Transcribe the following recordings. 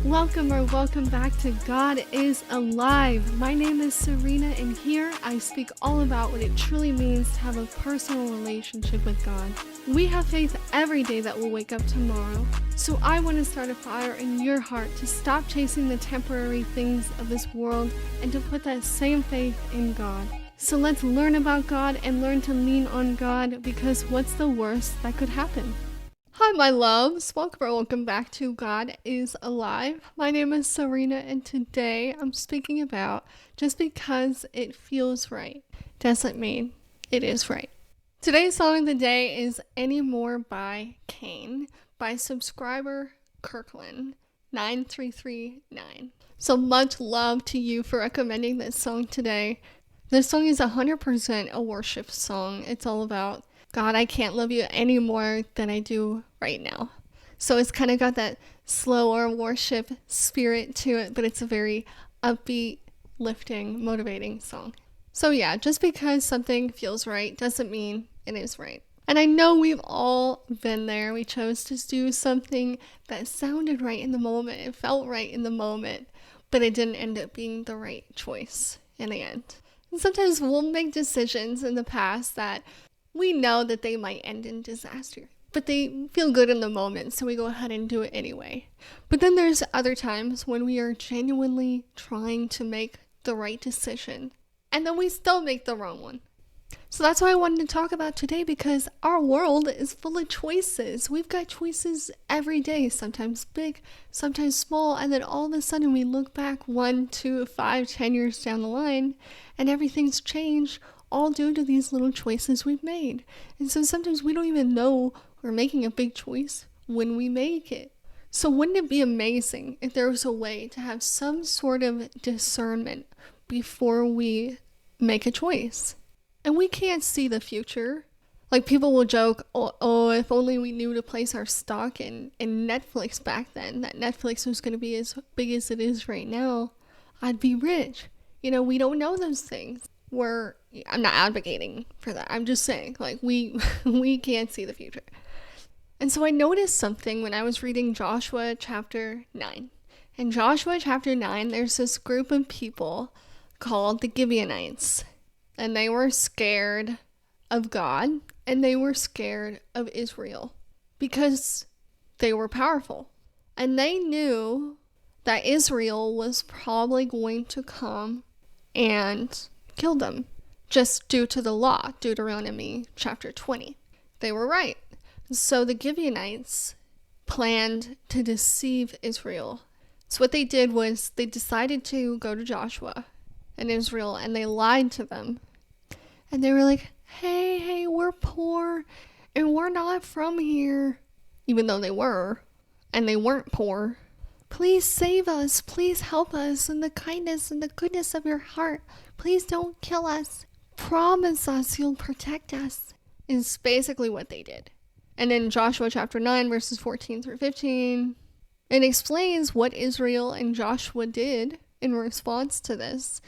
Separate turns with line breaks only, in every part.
Welcome back to God is Alive. My name is Serena, and here I speak all about what it truly means to have a personal relationship with God. We have faith every day that we'll wake up tomorrow, so I want to start a fire in your heart to stop chasing the temporary things of this world and to put that same faith in God. So let's learn about God and learn to lean on God, because what's the worst that could happen? Hi, my loves. Welcome back to God is Alive. My name is Serena, and today I'm speaking about just because it feels right doesn't mean it is right. Today's song of the day is Anymore by Kane by subscriber Kirkland 9339. So much love to you for recommending this song today. This song is 100% a worship song. It's all about God, I can't love you any more than I do right now. So it's kind of got that slower worship spirit to it, but it's a very upbeat, lifting, motivating song. So yeah, just because something feels right doesn't mean it is right. And I know we've all been there. We chose to do something that sounded right in the moment. It felt right in the moment, but it didn't end up being the right choice in the end. And sometimes we'll make decisions in the past that we know that they might end in disaster, but they feel good in the moment, so we go ahead and do it anyway. But then there's other times when we are genuinely trying to make the right decision, and then we still make the wrong one. So that's what I wanted to talk about today, because our world is full of choices. We've got choices every day, sometimes big, sometimes small, and then all of a sudden we look back 1, 2, 5, 10 years down the line, and everything's changed, all due to these little choices we've made. And so sometimes we don't even know we're making a big choice when we make it. So wouldn't it be amazing if there was a way to have some sort of discernment before we make a choice? And we can't see the future. Like, people will joke, oh, if only we knew to place our stock in Netflix back then, that Netflix was going to be as big as it is right now, I'd be rich. You know, we don't know those things. I'm not advocating for that. I'm just saying, like, we can't see the future. And so I noticed something when I was reading Joshua chapter 9. In Joshua chapter 9, there's this group of people called the Gibeonites. And they were scared of God, and they were scared of Israel because they were powerful. And they knew that Israel was probably going to come and kill them, just due to the law, Deuteronomy chapter 20. They were right. So the Gibeonites planned to deceive Israel. So what they did was they decided to go to Joshua and Israel, and they lied to them. And they were like, hey, we're poor, and we're not from here. Even though they were, and they weren't poor. Please save us. Please help us in the kindness and the goodness of your heart. Please don't kill us. Promise us you'll protect us. Is basically what they did. And in Joshua chapter 9, verses 14 through 15, it explains what Israel and Joshua did in response to this.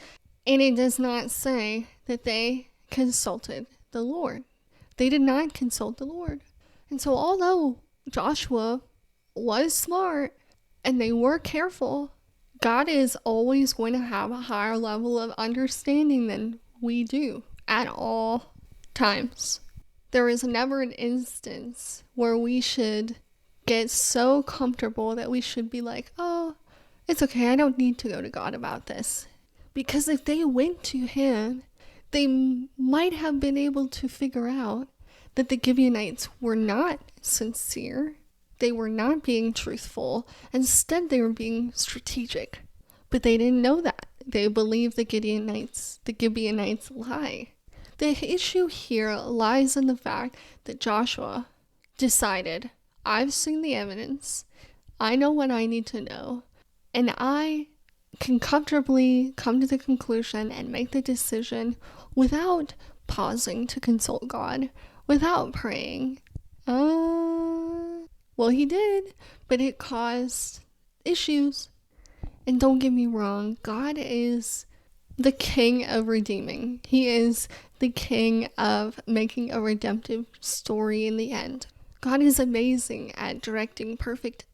And it does not say that they consulted the Lord. They did not consult the Lord. And so although Joshua was smart and they were careful, God is always going to have a higher level of understanding than we do at all times. There is never an instance where we should get so comfortable that we should be like, oh, it's okay, I don't need to go to God about this. Because if they went to him, they might have been able to figure out that the Gibeonites were not sincere. They were not being truthful. Instead, they were being strategic. But they didn't know that. They believed the Gibeonites lie. The issue here lies in the fact that Joshua decided, I've seen the evidence, I know what I need to know, and I can comfortably come to the conclusion and make the decision without pausing to consult God, without praying. Well, he did, but it caused issues. And don't get me wrong, God is the king of redeeming. He is the king of making a redemptive story in the end. God is amazing at directing perfect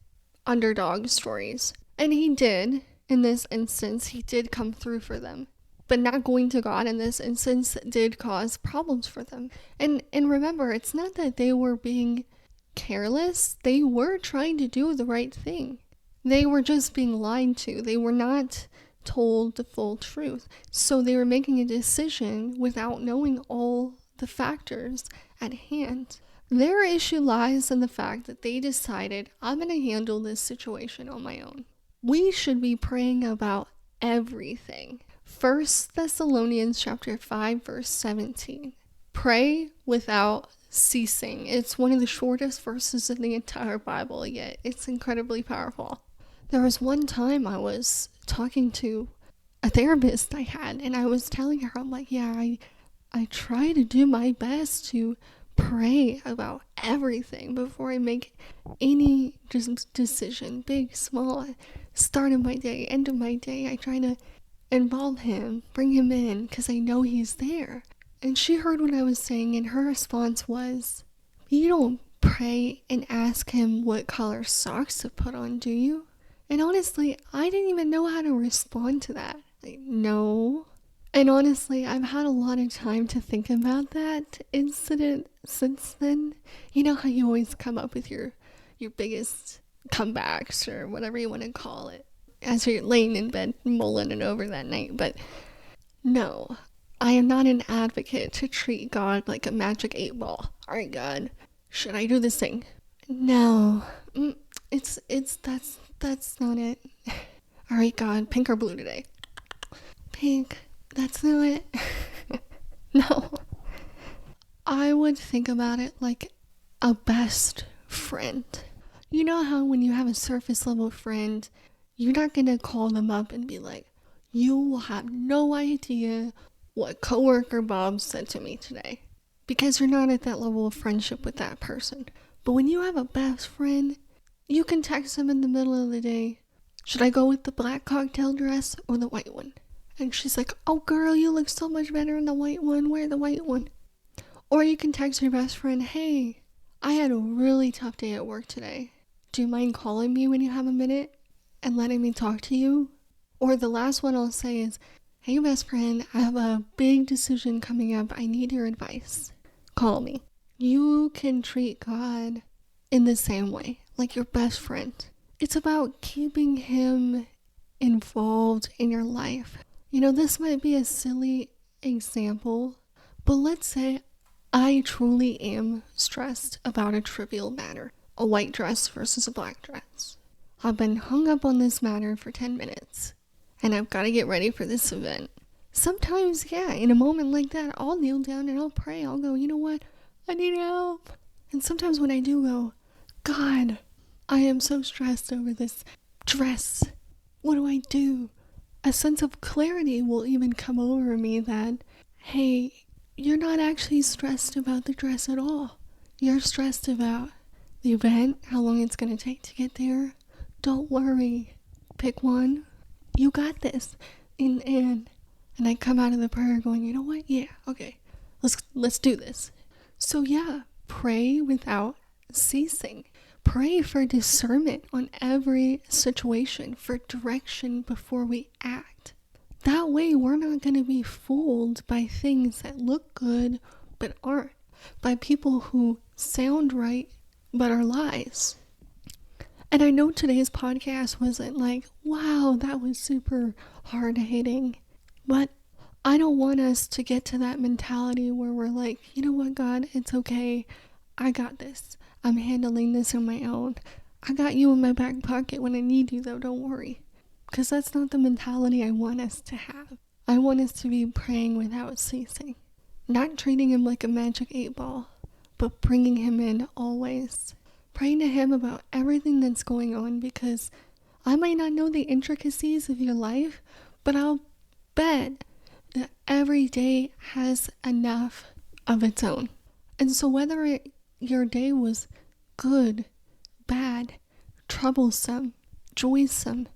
underdog stories. And he did. In this instance, he did come through for them. But not going to God in this instance did cause problems for them. And remember, it's not that they were being careless. They were trying to do the right thing. They were just being lied to. They were not told the full truth. So they were making a decision without knowing all the factors at hand. Their issue lies in the fact that they decided, I'm going to handle this situation on my own. We should be praying about everything. 1 Thessalonians chapter 5, verse 17. Pray without ceasing. It's one of the shortest verses in the entire Bible, yet it's incredibly powerful. There was one time I was talking to a therapist I had, and I was telling her, I'm like, yeah, I try to do my best to pray about everything before I make any decision, big, small, start of my day, end of my day. I try to involve him, bring him in, because I know he's there. And she heard what I was saying, and her response was, you don't pray and ask him what color socks to put on, do you? And honestly, I didn't even know how to respond to that. Like, no. And honestly, I've had a lot of time to think about that incident since then. You know how you always come up with your biggest comebacks or whatever you want to call it as you're laying in bed mulling it over that night. But no, I am not an advocate to treat God like a magic 8-ball. All right, God, should I do this thing? No, that's not it. All right, God, pink or blue today? Pink. That's not it. No. I would think about it like a best friend. You know how when you have a surface level friend, you're not going to call them up and be like, you will have no idea what coworker Bob said to me today. Because you're not at that level of friendship with that person. But when you have a best friend, you can text them in the middle of the day, should I go with the black cocktail dress or the white one? And she's like, oh girl, you look so much better in the white one. Wear the white one. Or you can text your best friend, hey, I had a really tough day at work today. Do you mind calling me when you have a minute and letting me talk to you? Or the last one I'll say is, hey best friend, I have a big decision coming up. I need your advice. Call me. You can treat God in the same way, like your best friend. It's about keeping him involved in your life. You know, this might be a silly example, but let's say I truly am stressed about a trivial matter, a white dress versus a black dress. I've been hung up on this matter for 10 minutes, and I've got to get ready for this event. Sometimes, yeah, in a moment like that, I'll kneel down and I'll pray. I'll go, you know what? I need help. And sometimes when I do go, God, I am so stressed over this dress. What do I do? A sense of clarity will even come over me that, hey, you're not actually stressed about the dress at all. You're stressed about the event, how long it's going to take to get there. Don't worry. Pick one. You got this. And I come out of the prayer going, you know what? Yeah, okay. Let's do this. So yeah, pray without ceasing. Pray for discernment on every situation, for direction before we act. That way, we're not going to be fooled by things that look good but aren't, by people who sound right but are lies. And I know today's podcast wasn't like, wow, that was super hard-hitting, but I don't want us to get to that mentality where we're like, you know what, God, it's okay. I got this. I'm handling this on my own. I got you in my back pocket when I need you, though. Don't worry. Because that's not the mentality I want us to have. I want us to be praying without ceasing. Not treating him like a magic 8-ball, but bringing him in always. Praying to him about everything that's going on, because I might not know the intricacies of your life, but I'll bet that every day has enough of its own. And so whether your day was good, bad, troublesome, joysome,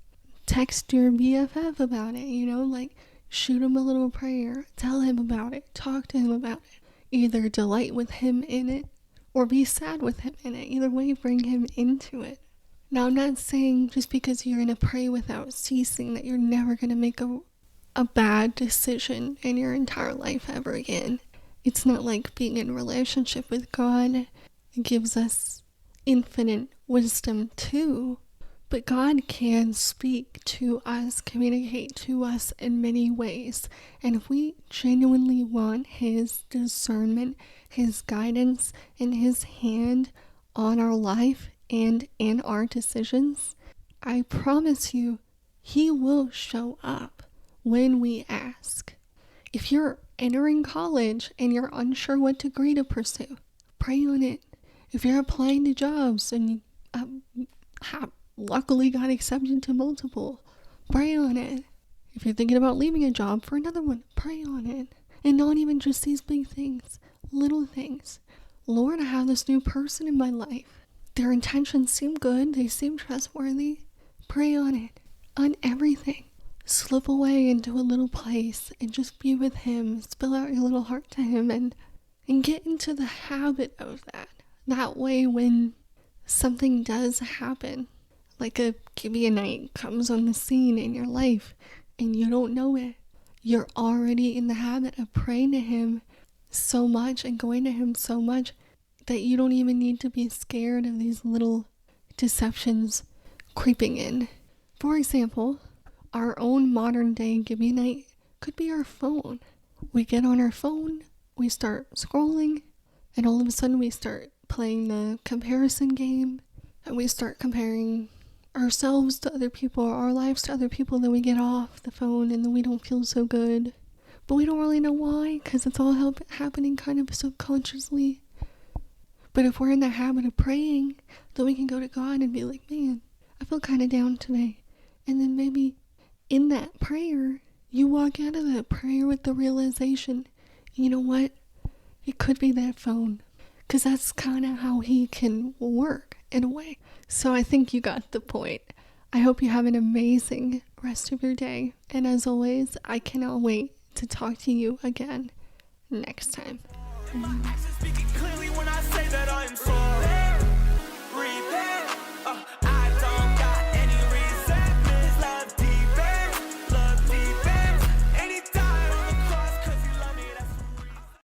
text your BFF about it, like shoot him a little prayer, tell him about it, talk to him about it. Either delight with him in it or be sad with him in it. Either way, bring him into it. Now, I'm not saying just because you're going to pray without ceasing that you're never going to make a bad decision in your entire life ever again. It's not like being in a relationship with God. It gives us infinite wisdom too. But God can speak to us, communicate to us in many ways. And if we genuinely want His discernment, His guidance, and His hand on our life and in our decisions, I promise you, He will show up when we ask. If you're entering college and you're unsure what degree to pursue, pray on it. If you're applying to jobs and you luckily got accepted to multiple, pray on it. If you're thinking about leaving a job for another one, pray on it. And not even just these big things, little things. Lord, I have this new person in my life. Their intentions seem good. They seem trustworthy. Pray on it. On everything. Slip away into a little place and just be with Him. Spill out your little heart to Him and get into the habit of that. That way when something does happen, like a Gibeonite comes on the scene in your life and you don't know it, you're already in the habit of praying to Him so much and going to Him so much that you don't even need to be scared of these little deceptions creeping in. For example, our own modern day Gibeonite could be our phone. We get on our phone, we start scrolling, and all of a sudden we start playing the comparison game, and we start comparing ourselves to other people, our lives to other people. Then we get off the phone and then we don't feel so good. But we don't really know why, because it's all happening kind of subconsciously. But if we're in the habit of praying, then we can go to God and be like, man, I feel kind of down today. And then maybe in that prayer, you walk out of that prayer with the realization, you know what? It could be that phone. Because that's kind of how He can work in a way. So I think you got the point. I hope you have an amazing rest of your day. And as always, I cannot wait to talk to you again next time.
My actions speaking clearly when I say that I'm sorry.